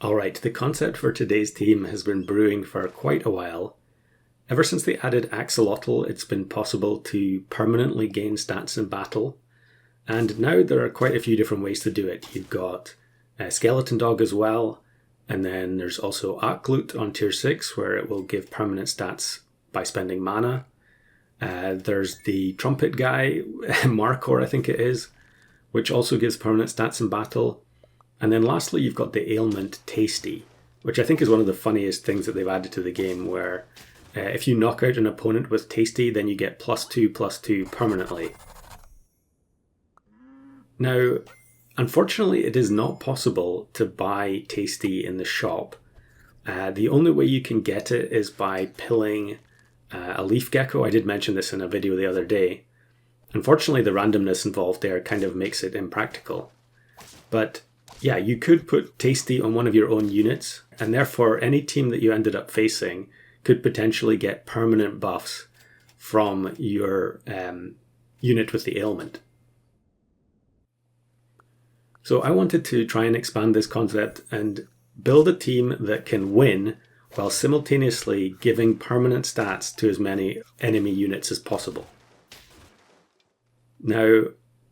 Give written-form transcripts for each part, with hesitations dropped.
Alright, the concept for today's team has been brewing for quite a while. Ever since they added Axolotl, it's been possible to permanently gain stats in battle. And now there are quite a few different ways to do it. You've got Skeleton Dog as well, and then there's also Aklut on tier 6, where it will give permanent stats by spending mana. There's the Trumpet guy, Markor I think it is, which also gives permanent stats in battle. And then lastly, you've got the ailment Tasty, which I think is one of the funniest things that they've added to the game, where if you knock out an opponent with Tasty, then you get +2/+2 permanently. Now, unfortunately, it is not possible to buy Tasty in the shop. The only way you can get it is by pilling a leaf gecko. I did mention this in a video the other day. Unfortunately, the randomness involved there kind of makes it impractical. But yeah, you could put Tasty on one of your own units, and therefore any team that you ended up facing could potentially get permanent buffs from your unit with the ailment. So I wanted to try and expand this concept and build a team that can win while simultaneously giving permanent stats to as many enemy units as possible. Now,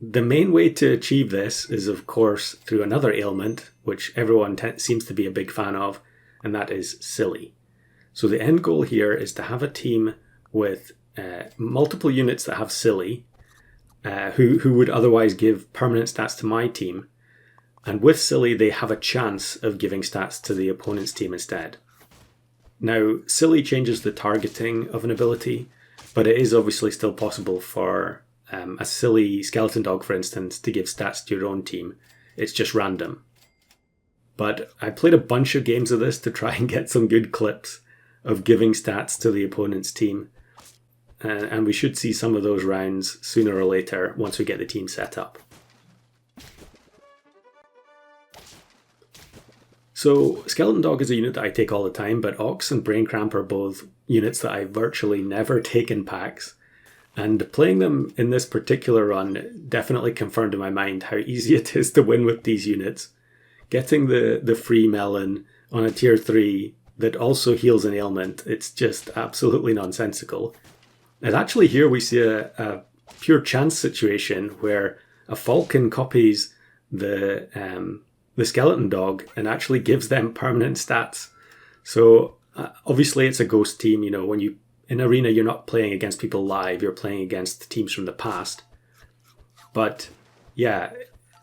the main way to achieve this is, of course, through another ailment, which everyone seems to be a big fan of, and that is Silly. So the end goal here is to have a team with multiple units that have Silly, who would otherwise give permanent stats to my team. And with Silly, they have a chance of giving stats to the opponent's team instead. Now, Silly changes the targeting of an ability, but it is obviously still possible for a Silly Skeleton Dog, for instance, to give stats to your own team. It's just random. But I played a bunch of games of this to try and get some good clips of giving stats to the opponent's team. And we should see some of those rounds sooner or later once we get the team set up. So Skeleton Dog is a unit that I take all the time, but Ox and Brain Cramp are both units that I virtually never take in packs. And playing them in this particular run definitely confirmed in my mind how easy it is to win with these units. Getting the free melon on a tier 3 that also heals an ailment, it's just absolutely nonsensical. And actually here we see a pure chance situation where a Falcon copies the Skeleton Dog and actually gives them permanent stats. So obviously it's a ghost team, you know, when you in Arena, you're not playing against people live, you're playing against teams from the past. But yeah,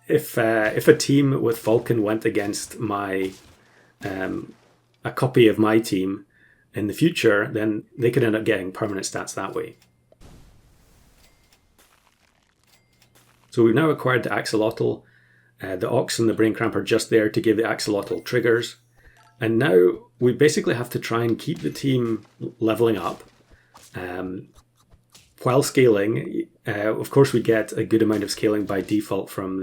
if a team with Falcon went against my a copy of my team in the future, then they could end up getting permanent stats that way. So we've now acquired the Axolotl. The Ox and the Brain Cramp are just there to give the Axolotl triggers. And now we basically have to try and keep the team leveling up. While scaling, of course we get a good amount of scaling by default from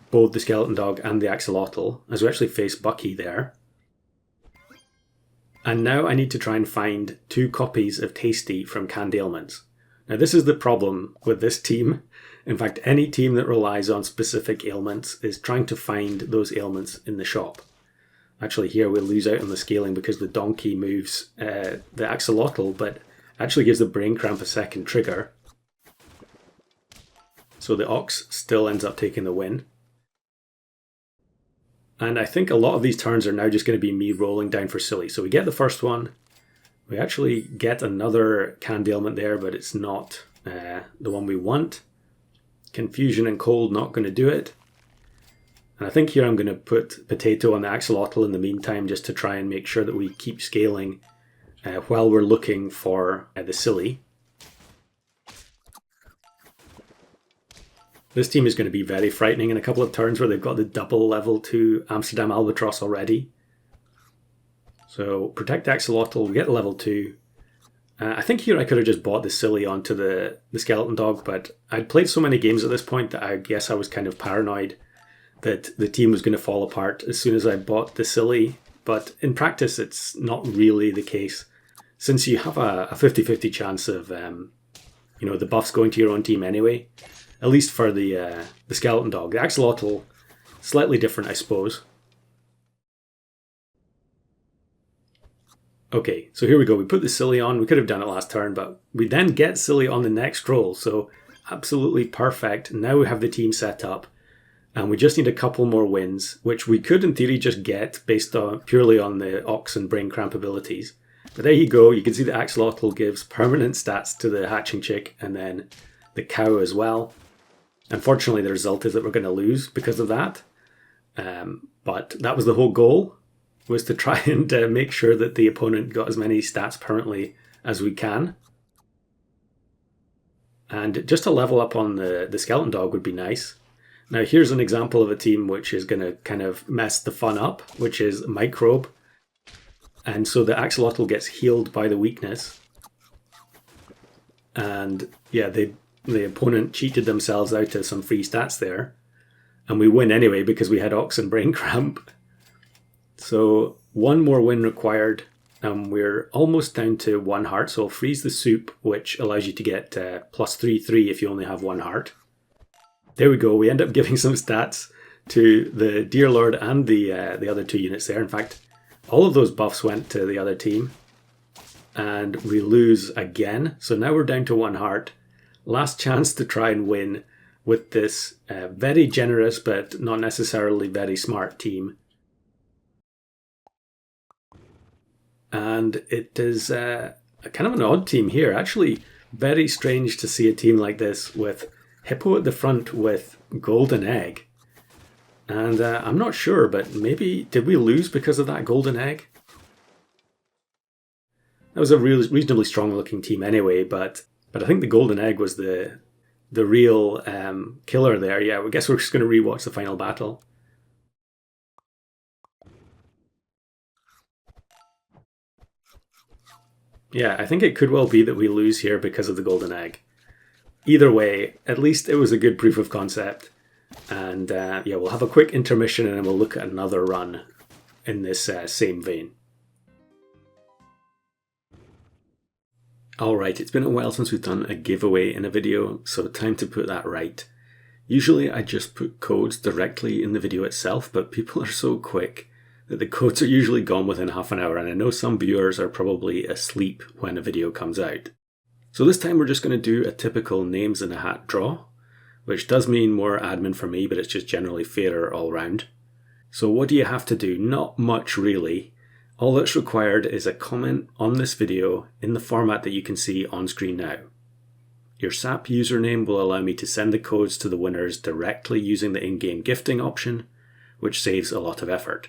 both the Skeleton Dog and the Axolotl, as we actually face Bucky there. And now I need to try and find 2 copies of Tasty from canned ailments. Now this is the problem with this team. In fact, any team that relies on specific ailments is trying to find those ailments in the shop. Actually here we'll lose out on the scaling because the donkey moves the Axolotl, but actually gives the Brain Cramp a second trigger. So the Ox still ends up taking the win. And I think a lot of these turns are now just going to be me rolling down for Silly. So we get the first one. We actually get another canned ailment there, but it's not the one we want. Confusion and Cold not going to do it. And I think here I'm going to put Potato on the Axolotl in the meantime, just to try and make sure that we keep scaling while we're looking for the Silly. This team is going to be very frightening in a couple of turns where they've got the double level 2 Amsterdam Albatross already. So protect the Axolotl, we get the level 2. I think here I could have just bought the Silly onto the Skeleton Dog, but I'd played so many games at this point that I guess I was kind of paranoid that the team was going to fall apart as soon as I bought the Silly. But in practice, it's not really the case, since you have a 50-50 chance of the buffs going to your own team anyway. At least for the Skeleton Dog. The Axolotl, slightly different, I suppose. Okay, so here we go. We put the Silly on. We could have done it last turn, but we then get Silly on the next roll. So absolutely perfect. Now we have the team set up. And we just need a couple more wins, which we could in theory just get based on purely on the Ox and Brain Cramp abilities. But there you go. You can see the Axolotl gives permanent stats to the hatching chick and then the cow as well. Unfortunately, the result is that we're going to lose because of that. But that was the whole goal, was to try and make sure that the opponent got as many stats permanently as we can. And just to level up on the Skeleton Dog would be nice. Now here's an example of a team which is going to kind of mess the fun up, which is Microbe. And so the Axolotl gets healed by the weakness. And yeah, the opponent cheated themselves out of some free stats there. And we win anyway because we had Ox and Brain Cramp. So one more win required. We're almost down to 1 heart, so I'll freeze the soup, which allows you to get plus 3/3 if you only have 1 heart. There we go, we end up giving some stats to the Deer Lord and the other 2 units there. In fact, all of those buffs went to the other team. And we lose again, so now we're down to 1 heart. Last chance to try and win with this very generous but not necessarily very smart team. And it is a kind of an odd team here. Actually, very strange to see a team like this with Hippo at the front with Golden Egg. And I'm not sure, but maybe did we lose because of that Golden Egg? That was a reasonably strong looking team anyway, but I think the Golden Egg was the real killer there. Yeah, I guess we're just going to rewatch the final battle. Yeah, I think it could well be that we lose here because of the Golden Egg. Either way, at least it was a good proof of concept. And yeah, we'll have a quick intermission and then we'll look at another run in this same vein. Alright, it's been a while since we've done a giveaway in a video, so time to put that right. Usually I just put codes directly in the video itself, but people are so quick that the codes are usually gone within half an hour, and I know some viewers are probably asleep when a video comes out. So this time we're just going to do a typical names in a hat draw, which does mean more admin for me, but it's just generally fairer all round. So what do you have to do? Not much really. All that's required is a comment on this video in the format that you can see on screen now. Your SAP username will allow me to send the codes to the winners directly using the in-game gifting option, which saves a lot of effort.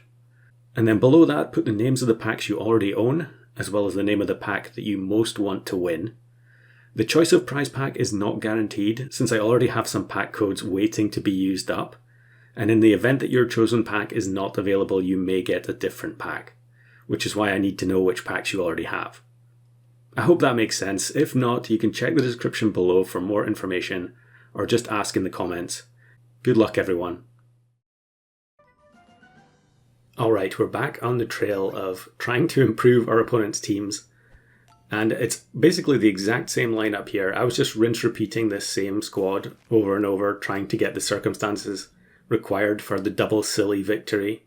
And then below that, put the names of the packs you already own, as well as the name of the pack that you most want to win. The choice of prize pack is not guaranteed, since I already have some pack codes waiting to be used up, and in the event that your chosen pack is not available, you may get a different pack, which is why I need to know which packs you already have. I hope that makes sense. If not, you can check the description below for more information, or just ask in the comments. Good luck everyone. Alright, we're back on the trail of trying to improve our opponent's teams. And it's basically the exact same lineup here. I was just rinse repeating this same squad over and over, trying to get the circumstances required for the double Silly victory.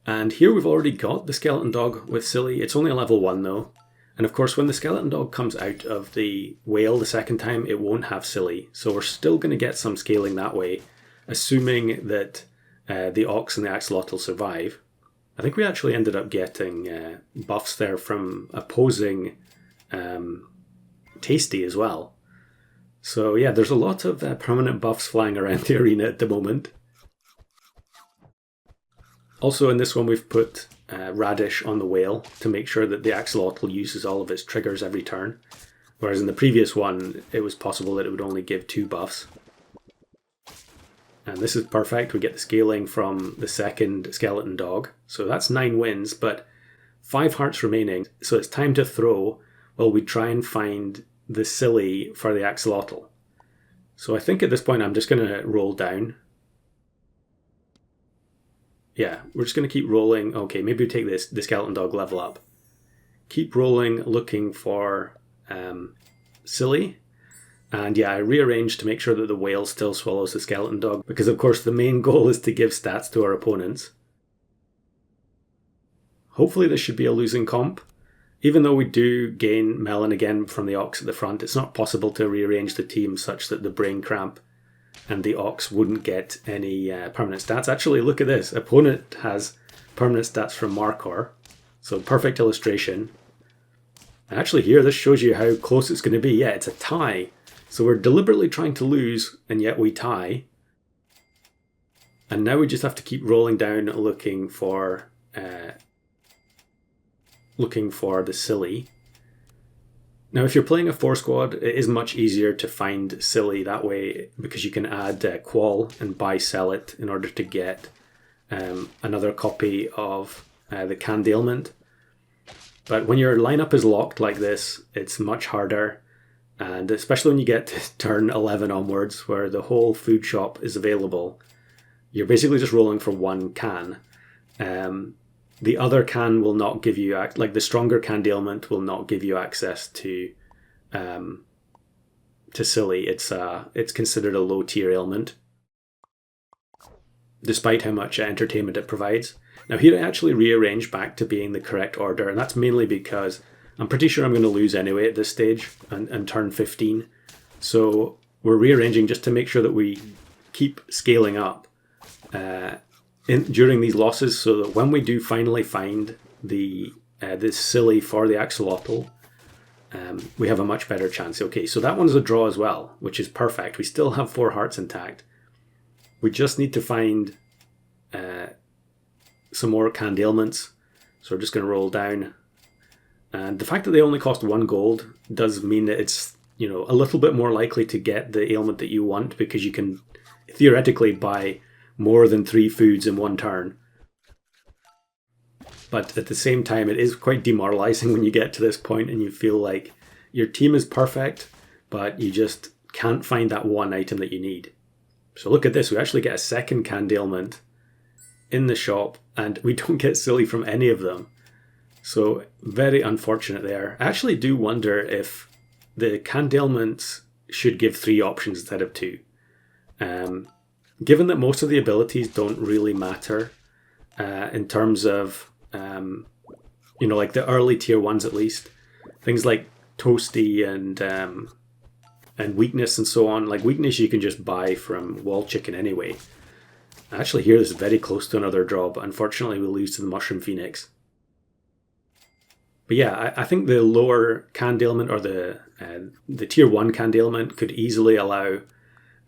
And here we've already got the Skeleton Dog with Silly. It's only a level 1 though. And of course when the Skeleton Dog comes out of the whale the second time, it won't have Silly. So we're still going to get some scaling that way, assuming that the Ox and the Axolotl survive. I think we actually ended up getting buffs there from opposing Tasty as well. So yeah, there's a lot of permanent buffs flying around the arena at the moment. Also in this one we've put Radish on the whale to make sure that the Axolotl uses all of its triggers every turn. Whereas in the previous one it was possible that it would only give 2 buffs. And this is perfect, we get the scaling from the second Skeleton Dog. So that's 9 wins, but 5 hearts remaining. So it's time to throw while we try and find the Silly for the Axolotl. So I think at this point I'm just going to roll down. Yeah, we're just going to keep rolling. Okay, maybe we take the Skeleton Dog level up. Keep rolling, looking for Silly. And yeah, I rearranged to make sure that the whale still swallows the Skeleton Dog, because of course the main goal is to give stats to our opponents. Hopefully this should be a losing comp. even though we do gain Melon again from the Ox at the front, it's not possible to rearrange the team such that the Brain Cramp and the Ox wouldn't get any permanent stats. Actually, look at this. Opponent has permanent stats from Markor, so perfect illustration. And actually here, this shows you how close it's going to be. Yeah, it's a tie. So we're deliberately trying to lose, and yet we tie. And now we just have to keep rolling down looking for the Silly. Now, if you're playing a 4-squad, it is much easier to find Silly that way because you can add Qual and buy-sell it in order to get another copy of the canned ailment. But when your lineup is locked like this, it's much harder. And especially when you get to turn 11 onwards, where the whole food shop is available, you're basically just rolling for one can. The other can will not give you, like the stronger canned ailment will not give you access to Silly. It's considered a low tier ailment, despite how much entertainment it provides. Now here I actually rearranged back to being the correct order, and that's mainly because I'm pretty sure I'm going to lose anyway at this stage and turn 15. So we're rearranging just to make sure that we keep scaling up during these losses, so that when we do finally find the Silly for the Axolotl, we have a much better chance. Okay, so that one's a draw as well, which is perfect. We still have 4 hearts intact. We just need to find some more canned ailments. So we're just going to roll down. And the fact that they only cost 1 gold does mean that it's, a little bit more likely to get the ailment that you want, because you can theoretically buy more than 3 foods in one turn. But at the same time, it is quite demoralizing when you get to this point and you feel like your team is perfect, but you just can't find that one item that you need. So look at this, we actually get a second canned ailment in the shop, and we don't get Silly from any of them. So very unfortunate there. I actually do wonder if the canned ailments should give 3 options instead of 2. Given that most of the abilities don't really matter in terms of, like the early tier ones at least, things like Toasty and weakness and so on. Like weakness you can just buy from Wall Chicken anyway. Actually here this is very close to another draw, but unfortunately we lose to the Mushroom Phoenix. But yeah, I think the lower canned ailment, or the tier 1 canned ailment, could easily allow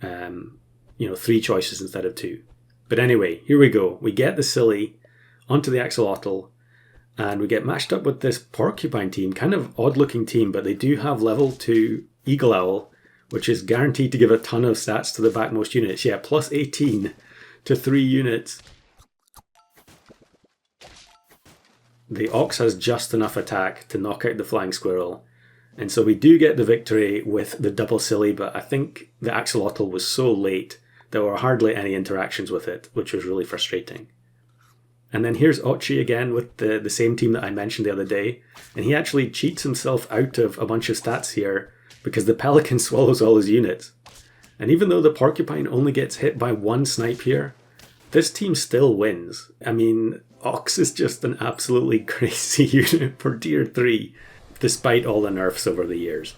3 choices instead of 2. But anyway, here we go. We get the Silly onto the Axolotl, and we get matched up with this Porcupine team. Kind of odd looking team, but they do have level 2 Eagle Owl, which is guaranteed to give a ton of stats to the backmost units. Yeah, plus 18 to 3 units. The Ox has just enough attack to knock out the Flying Squirrel. And so we do get the victory with the double Silly, but I think the Axolotl was so late there were hardly any interactions with it, which was really frustrating. And then here's Ochi again with the same team that I mentioned the other day, and he actually cheats himself out of a bunch of stats here because the Pelican swallows all his units. And even though the Porcupine only gets hit by 1 snipe here, this team still wins. I mean, Ox is just an absolutely crazy unit for tier 3, despite all the nerfs over the years.